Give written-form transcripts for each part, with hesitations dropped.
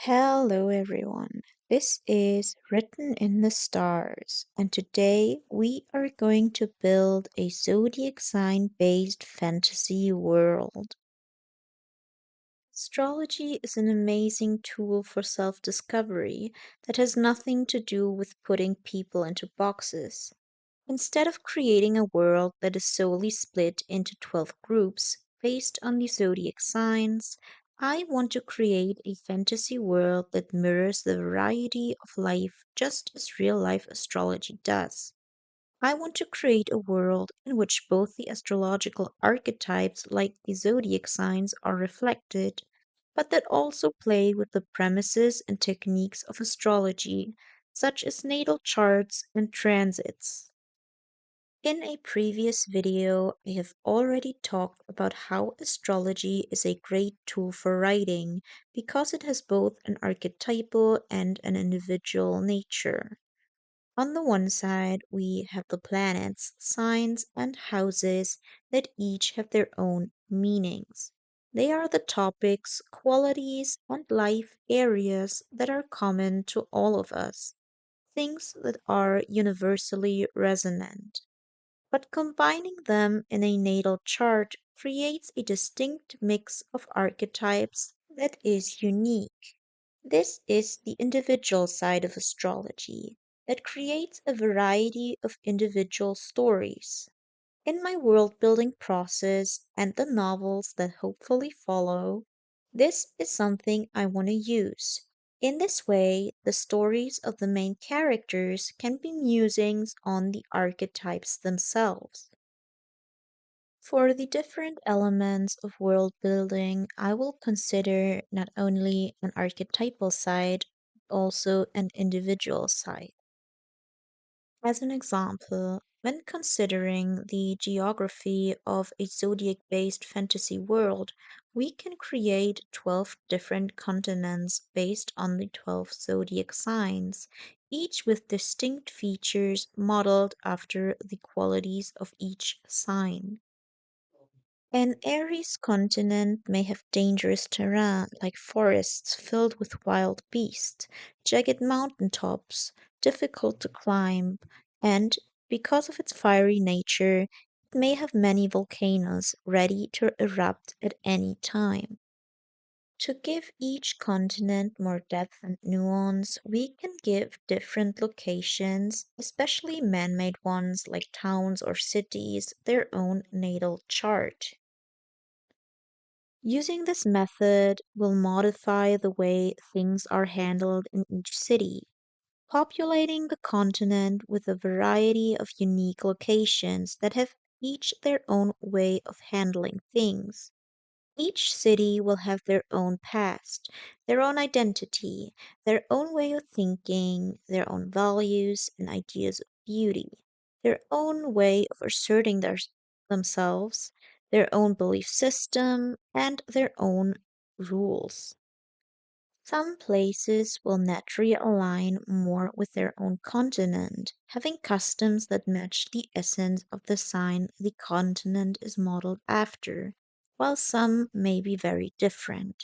Hello, everyone. This is Written in the Stars, and today we are going to build a zodiac sign based fantasy world. Astrology is an amazing tool for self discovery that has nothing to do with putting people into boxes. Instead of creating a world that is solely split into 12 groups based on the zodiac signs, I want to create a fantasy world that mirrors the variety of life just as real life astrology does. I want to create a world in which both the astrological archetypes, like the zodiac signs, are reflected, but that also play with the premises and techniques of astrology, such as natal charts and transits. In a previous video, I have already talked about how astrology is a great tool for writing because it has both an archetypal and an individual nature. On the one side, we have the planets, signs, and houses that each have their own meanings. They are the topics, qualities, and life areas that are common to all of us, things that are universally resonant. But combining them in a natal chart creates a distinct mix of archetypes that is unique. This is the individual side of astrology that creates a variety of individual stories. In my world building process and the novels that hopefully follow, this is something I want to use. In this way, the stories of the main characters can be musings on the archetypes themselves. For the different elements of world building, I will consider not only an archetypal side, but also an individual side. As an example, when considering the geography of a zodiac based fantasy world, we can create 12 different continents based on the 12 zodiac signs, each with distinct features modeled after the qualities of each sign. An Aries continent may have dangerous terrain like forests filled with wild beasts, jagged mountain tops, difficult to climb, and, because of its fiery nature, it may have many volcanoes ready to erupt at any time. To give each continent more depth and nuance, we can give different locations, especially man made ones like towns or cities, their own natal chart. Using this method will modify the way things are handled in each city, populating the continent with a variety of unique locations that have each their own way of handling things. Each city will have their own past, their own identity, their own way of thinking, their own values and ideas of beauty, their own way of asserting themselves, their own belief system, and their own rules. Some places will naturally align more with their own continent, having customs that match the essence of the sign the continent is modeled after, while some may be very different.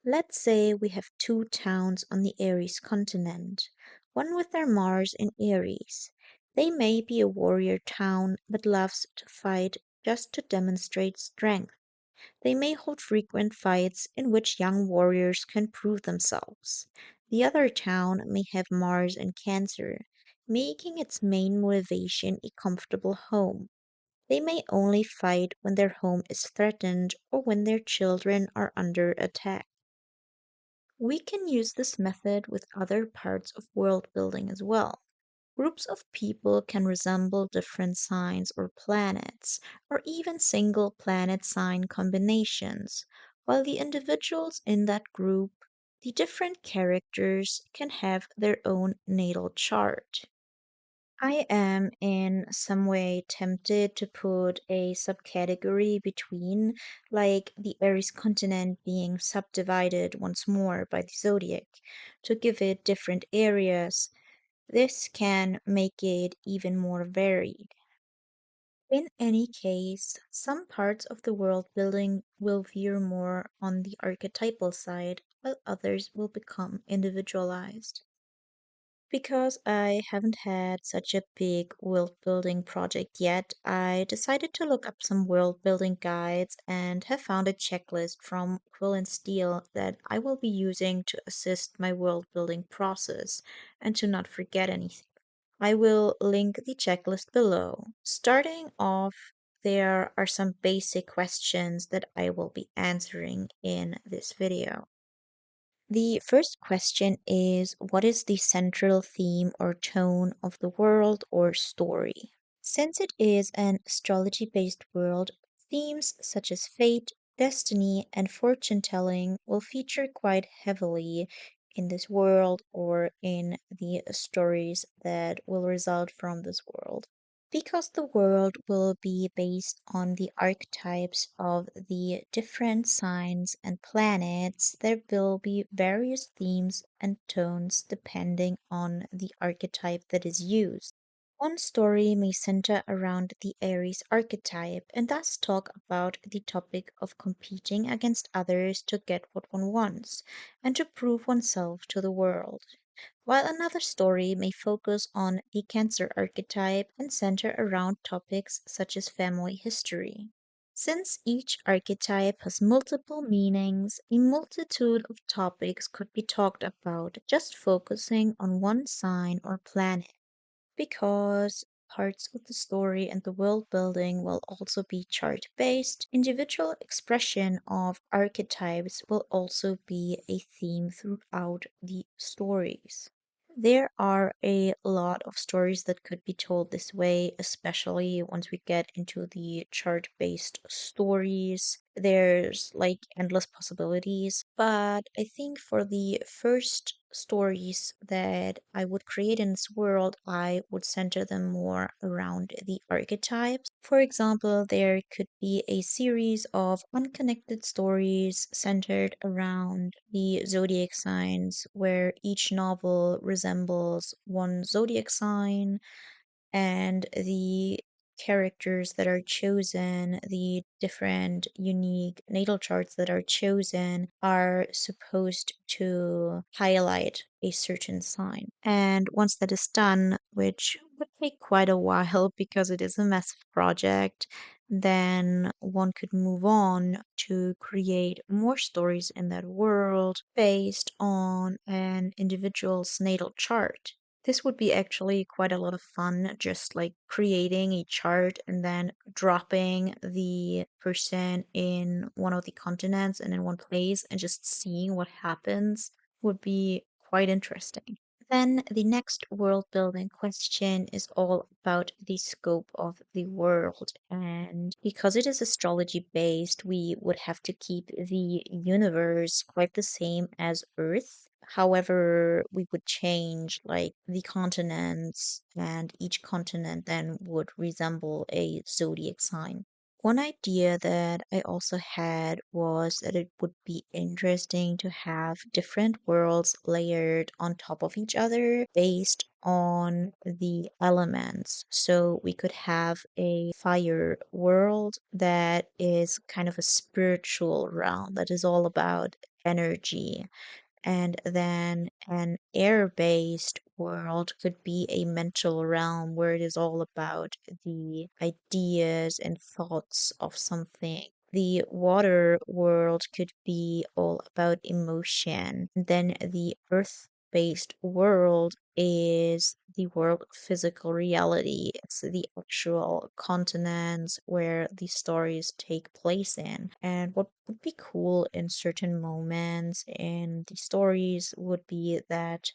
Let's say we have two towns on the Aries continent, one with their Mars in Aries. They may be a warrior town but loves to fight just to demonstrate strength. They may hold frequent fights in which young warriors can prove themselves. The other town may have Mars and Cancer, making its main motivation a comfortable home. They may only fight when their home is threatened or when their children are under attack. We can use this method with other parts of world building as well. Groups of people can resemble different signs or planets, or even single planet sign combinations, while the individuals in that group, the different characters, can have their own natal chart. I am in some way tempted to put a subcategory between, like the Aries continent being subdivided once more by the zodiac, to give it different areas. This can make it even more varied. In any case, some parts of the world building will veer more on the archetypal side, while others will become individualized. Because I haven't had such a big world building project yet, I decided to look up some world building guides and have found a checklist from Quill and Steel that I will be using to assist my world building process and to not forget anything. I will link the checklist below. Starting off, there are some basic questions that I will be answering in this video. The first question is, what is the central theme or tone of the world or story? Since it is an astrology based world, themes such as fate, destiny, and fortune telling will feature quite heavily in this world or in the stories that will result from this world. Because the world will be based on the archetypes of the different signs and planets, there will be various themes and tones depending on the archetype that is used. One story may center around the Aries archetype and thus talk about the topic of competing against others to get what one wants and to prove oneself to the world, while another story may focus on the Cancer archetype and center around topics such as family history. Since each archetype has multiple meanings, a multitude of topics could be talked about just focusing on one sign or planet, because parts of the story and the world building will also be chart based. Individual expression of archetypes will also be a theme throughout the stories. There are a lot of stories that could be told this way, especially once we get into the chart based stories. There's like endless possibilities, but I think for the first stories that I would create in this world, I would center them more around the archetypes. For example, there could be a series of unconnected stories centered around the zodiac signs, where each novel resembles one zodiac sign and the characters that are chosen, the different unique natal charts that are chosen, are supposed to highlight a certain sign. And once that is done, which would take quite a while because it is a massive project, then one could move on to create more stories in that world based on an individual's natal chart. This would be actually quite a lot of fun, just like creating a chart and then dropping the person in one of the continents and in one place and just seeing what happens would be quite interesting. Then the next world building question is all about the scope of the world. And because it is astrology based, we would have to keep the universe quite the same as Earth. However, we would change like the continents, and each continent then would resemble a zodiac sign. One idea that I also had was that it would be interesting to have different worlds layered on top of each other based on the elements. So we could have a fire world that is kind of a spiritual realm that is all about energy, and then an air based world could be a mental realm where it is all about the ideas and thoughts of something. The water world could be all about emotion. Then the earth based world is the world of physical reality. It's the actual continents where the stories take place in. And what would be cool in certain moments in the stories would be that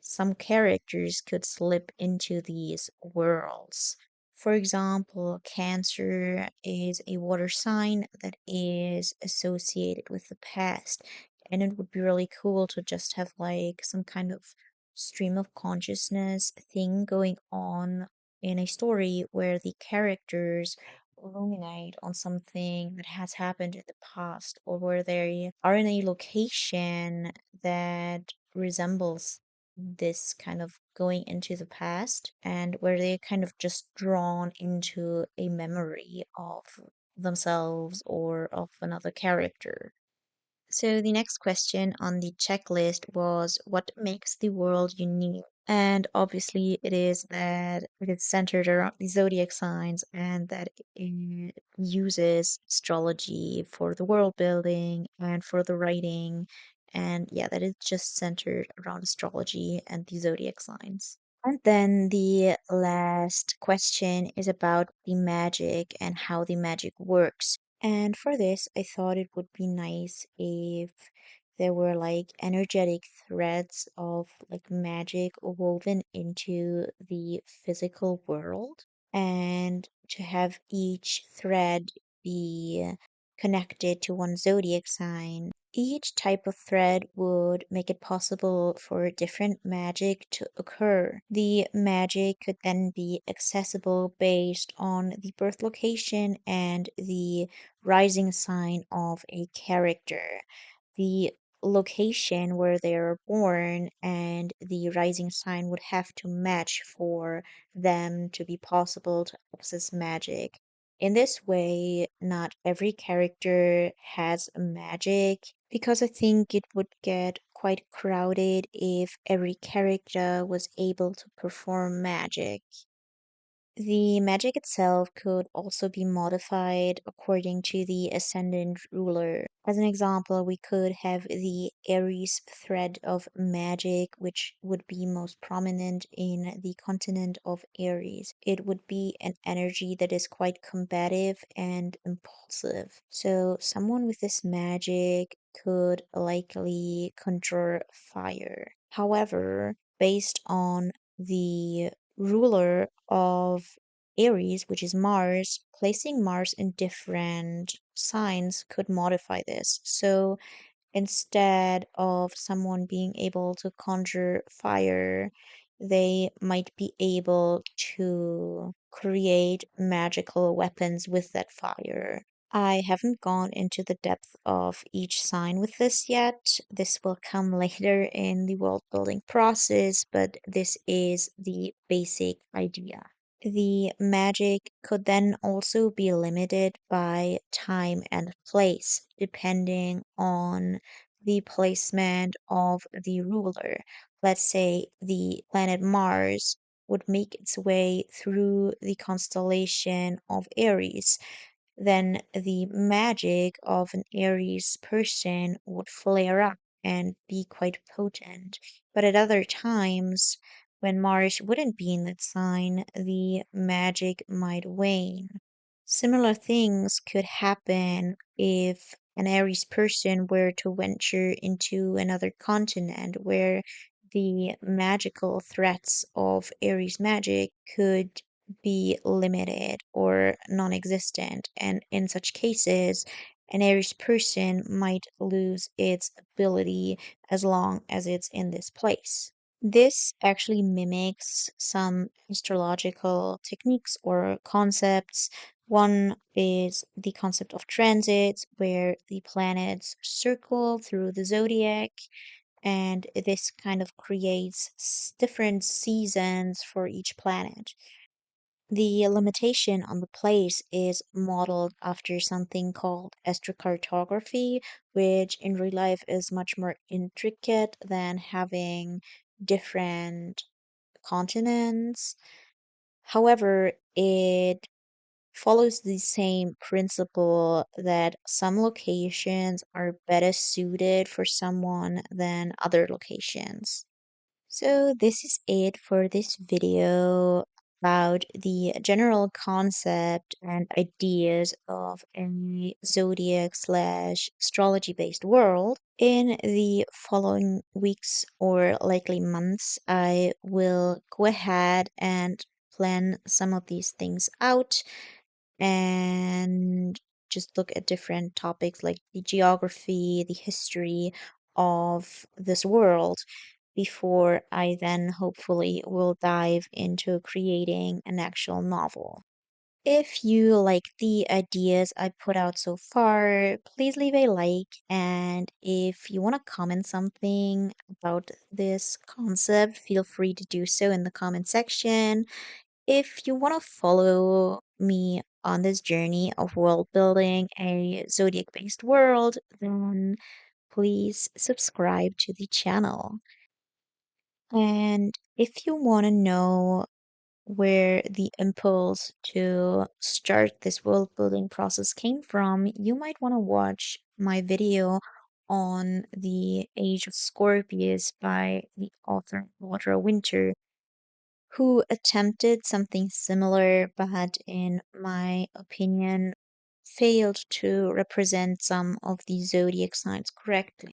some characters could slip into these worlds. For example, Cancer is a water sign that is associated with the past, and it would be really cool to just have like some kind of stream of consciousness thing going on in a story where the characters illuminate on something that has happened in the past, or where they are in a location that resembles this kind of going into the past, and where they're kind of just drawn into a memory of themselves or of another character. So the next question on the checklist was what makes the world unique? And obviously, it is that it is centered around the zodiac signs and that it uses astrology for the world building and for the writing. And yeah, that it's just centered around astrology and the zodiac signs. And then the last question is about the magic and how the magic works. And for this, I thought it would be nice if there were like energetic threads of like magic woven into the physical world, and to have each thread be connected to one zodiac sign. Each type of thread would make it possible for different magic to occur. The magic could then be accessible based on the birth location and the rising sign of a character. The location where they are born and the rising sign would have to match for them to be possible to access magic. In this way, not every character has magic because I think it would get quite crowded if every character was able to perform magic. The magic itself could also be modified according to the ascendant ruler. As an example, we could have the Aries thread of magic, which would be most prominent in the continent of Aries. It would be an energy that is quite combative and impulsive. So, someone with this magic could likely conjure fire. However, based on the ruler of Aries, which is Mars, placing Mars in different signs could modify this. So instead of someone being able to conjure fire, they might be able to create magical weapons with that fire. I haven't gone into the depth of each sign with this yet. This will come later in the world building process, but this is the basic idea. The magic could then also be limited by time and place, depending on the placement of the ruler. Let's say the planet Mars would make its way through the constellation of Aries, then the magic of an Aries person would flare up and be quite potent. But at other times, when Mars wouldn't be in that sign, the magic might wane. Similar things could happen if an Aries person were to venture into another continent where the magical threats of Aries magic could be limited or non existent. And in such cases, an Aries person might lose its ability as long as it's in this place. This actually mimics some astrological techniques or concepts. One is the concept of transits, where the planets circle through the zodiac, and this kind of creates different seasons for each planet. The limitation on the place is modeled after something called astrocartography, which in real life is much more intricate than having different continents. However, it follows the same principle that some locations are better suited for someone than other locations. So this is it for this video about the general concept and ideas of a zodiac slash astrology based world. In the following weeks or likely months, I will go ahead and plan some of these things out and just look at different topics like the geography, the history of this world before I then hopefully will dive into creating an actual novel. If you like the ideas I put out so far, please leave a like. And if you want to comment something about this concept, feel free to do so in the comment section. If you want to follow me on this journey of world building a zodiac based world, then please subscribe to the channel. And if you want to know where the impulse to start this world building process came from, you might want to watch my video on the Age of Scorpius by the author Walter Winter, who attempted something similar, but in my opinion, failed to represent some of the zodiac signs correctly.